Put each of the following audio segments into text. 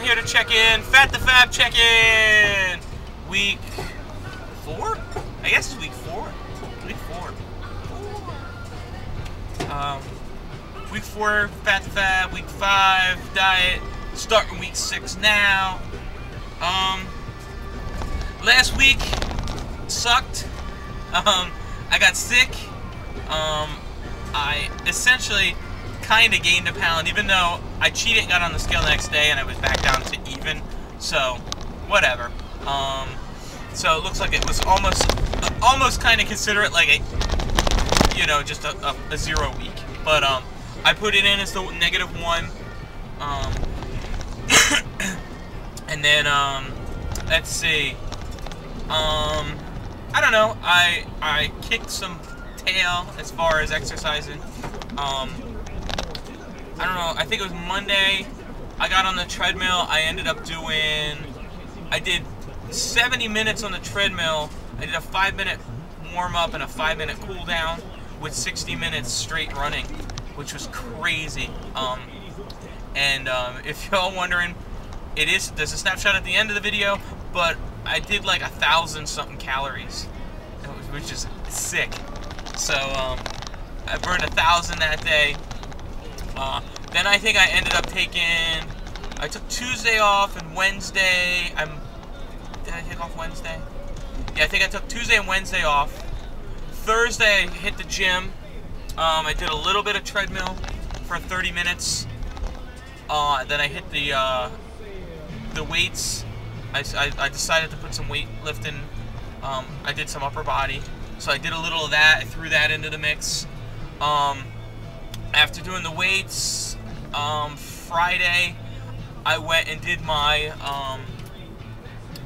Here to check in. FTF Check-in. Week 4? I guess it's week 4. Week 4. Week 4, FTF. Week 5, diet. Starting week 6 now. Last week sucked. I got sick. I essentially kind of gained a pound, even though I cheated and got on the scale the next day and I was back down to even. So, whatever. So it looks like it was almost kind of consider it like a, you know, just a 0 week. But I put it in as the -1. And then let's see. I don't know. I kicked some tail as far as exercising. I don't know. I think it was Monday. I got on the treadmill. I ended up doing. I did 70 minutes on the treadmill. I did a 5-minute warm up and a 5-minute cool down with 60 minutes straight running, which was crazy. If y'all wondering, there's a snapshot at the end of the video, but I did like 1,000 something calories, which is sick. So I burned 1,000 that day. Then I think I ended up I took Tuesday off and Wednesday. Did I take off Wednesday? Yeah, I think I took Tuesday and Wednesday off. Thursday I hit the gym. I did a little bit of treadmill for 30 minutes. Then I hit the weights. I decided to put some weightlifting. I did some upper body, so I did a little of that. I threw that into the mix. After doing the weights, Friday I went and did my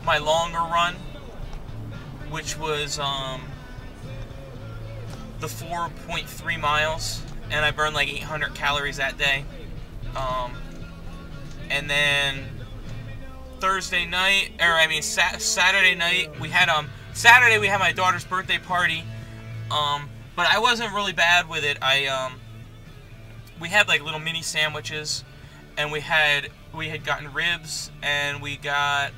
my longer run, which was the 4.3 miles, and I burned like 800 calories that day. And then Thursday night, or I mean Saturday night, we had Saturday we had my daughter's birthday party, but I wasn't really bad with it. We had like little mini sandwiches, and we had gotten ribs, and we got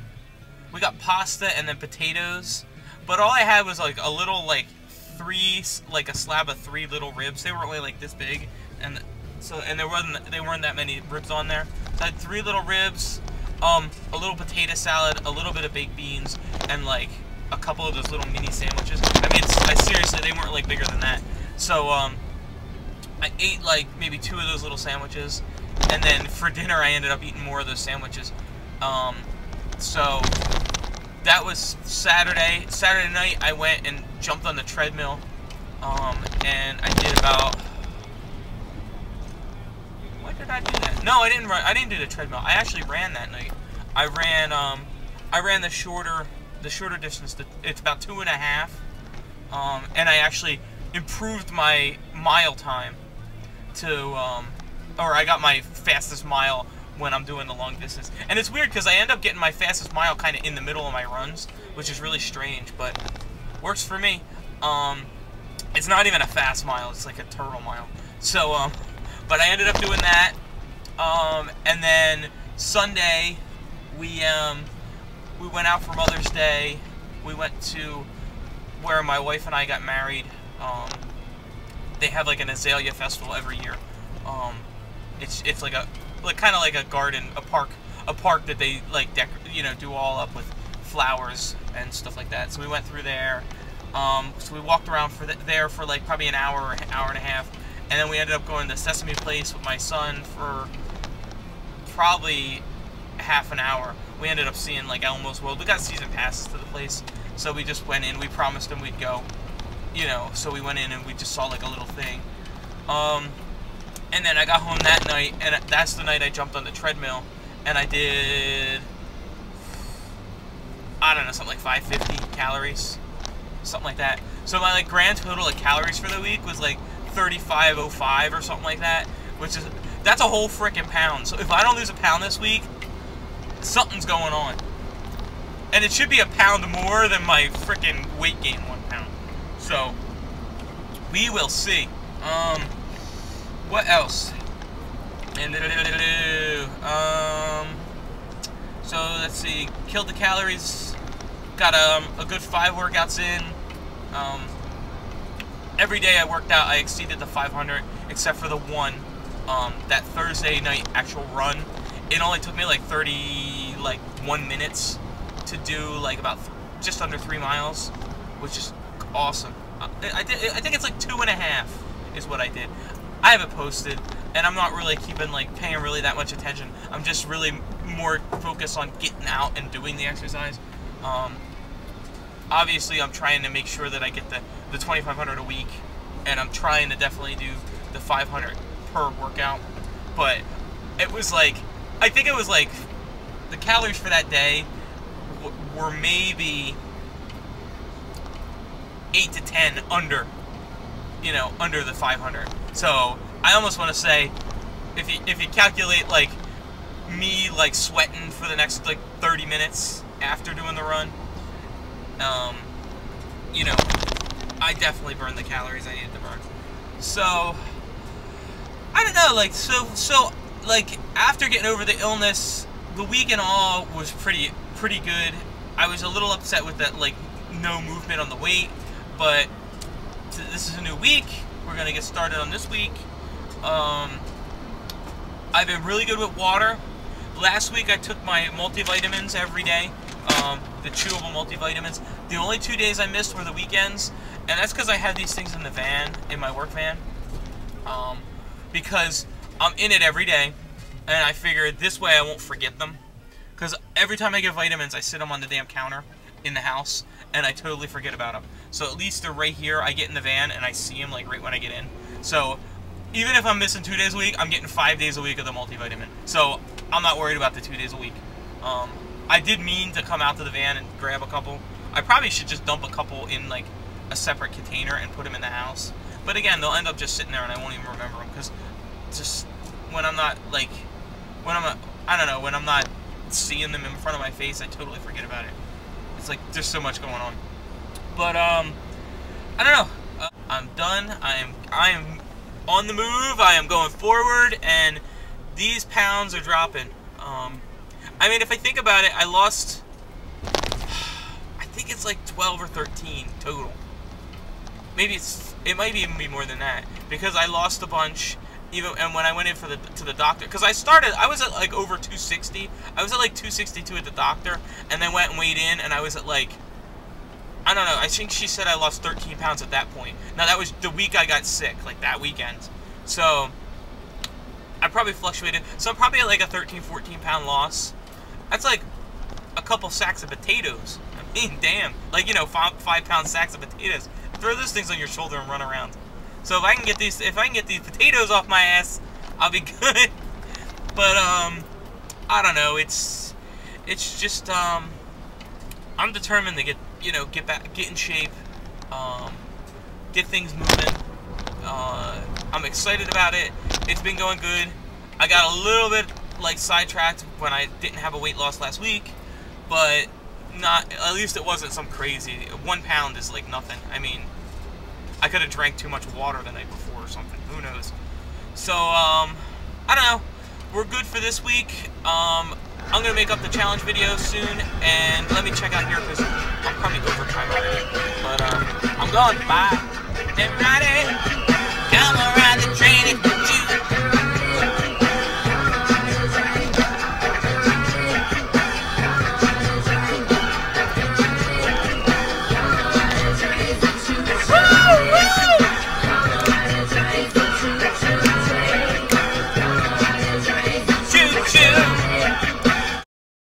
pasta and then potatoes, but all I had was like a little like a slab of 3 little ribs. They were only like this big, and there weren't that many ribs on there. So I had 3 little ribs, a little potato salad, a little bit of baked beans, and like a couple of those little mini sandwiches. I mean, seriously, they weren't like bigger than that. So I ate like maybe 2 of those little sandwiches, and then for dinner I ended up eating more of those sandwiches. So that was Saturday. Saturday night I went and jumped on the treadmill, and I did about. Why did I do that? No, I didn't run. I didn't do the treadmill. I actually ran that night. I ran the shorter distance. It's about 2.5. And I actually improved my mile time to, or I got my fastest mile when I'm doing the long distance. And it's weird because I end up getting my fastest mile kind of in the middle of my runs, which is really strange, but works for me. It's not even a fast mile. It's like a turtle mile. So, but I ended up doing that. And then Sunday, we went out for Mother's Day. We went to where my wife and I got married. They have like an azalea festival every year. It's like kind of like a garden, a park that they like do all up with flowers and stuff like that. So we went through there. So we walked around there for like probably an hour or hour and a half, and then we ended up going to Sesame Place with my son for probably half an hour. We ended up seeing like Elmo's World. We got season passes to the place, so we just went in. We promised him we'd go, so we went in and we just saw like a little thing. And then I got home that night, and that's the night I jumped on the treadmill, and I did, I don't know, something like 550 calories, something like that. So my like grand total of calories for the week was like 3505 or something like that, that's a whole frickin' pound. So if I don't lose a pound this week, something's going on. And it should be a pound more than my frickin' weight gain 1 pound. So we will see. What else? And so let's see, killed the calories, got a good 5 workouts in. Every day I worked out, I exceeded the 500, except for the one, that Thursday night actual run. It only took me like 1 minutes to do like about just under 3 miles, which is awesome. I think it's like 2.5 is what I did. I haven't posted, and I'm not really paying really that much attention. I'm just really more focused on getting out and doing the exercise. Obviously, I'm trying to make sure that I get the 2,500 a week, and I'm trying to definitely do the 500 per workout. But it was like, I think it was like, the calories for that day were maybe 8 to 10 under, under the 500. So I almost want to say, if you calculate like me like sweating for the next like 30 minutes after doing the run, I definitely burned the calories I needed to burn. So I don't know, like so like after getting over the illness, the week and all was pretty good. I was a little upset with that, like, no movement on the weight, but this is a new week. We're gonna get started on this week. I've been really good with water. Last week I took my multivitamins every day, the chewable multivitamins. The only 2 days I missed were the weekends, and that's because I had these things in the van, in my work van, because I'm in it every day, and I figured this way I won't forget them. Because every time I get vitamins, I sit them on the damn counter in the house, and I totally forget about them. So at least they're right here. I get in the van, and I see them like right when I get in. So even if I'm missing 2 days a week, I'm getting 5 days a week of the multivitamin. So I'm not worried about the 2 days a week. I did mean to come out to the van and grab a couple. I probably should just dump a couple in like a separate container and put them in the house. But again, they'll end up just sitting there, and I won't even remember them. Because just when I'm not like, when I'm not seeing them in front of my face, I totally forget about it. It's like there's so much going on. But I don't know. I'm done. I am on the move. I am going forward, and these pounds are dropping. I mean, if I think about it, I lost, I think it's like 12 or 13 total. Maybe it might even be more than that, because I lost a bunch. And when I went in to the doctor, because I was at like over 260. I was at like 262 at the doctor, and then went and weighed in, and I was at like, I don't know, I think she said I lost 13 pounds at that point. Now that was the week I got sick, like that weekend. So I probably fluctuated. So I'm probably at like a 13, 14 pound loss. That's like a couple sacks of potatoes. I mean, damn, like, 5-pound sacks of potatoes. Throw those things on your shoulder and run around. So if I can get these potatoes off my ass, I'll be good. But I don't know. It's just I'm determined to get in shape, get things moving. I'm excited about it. It's been going good. I got a little bit like sidetracked when I didn't have a weight loss last week, but at least it wasn't some crazy. 1 pound is like nothing. I mean, I could have drank too much water the night before or something. Who knows? So, I don't know. We're good for this week. I'm going to make up the challenge video soon. And let me check out here because I'm probably over time already. But, I'm going. Bye. Everybody.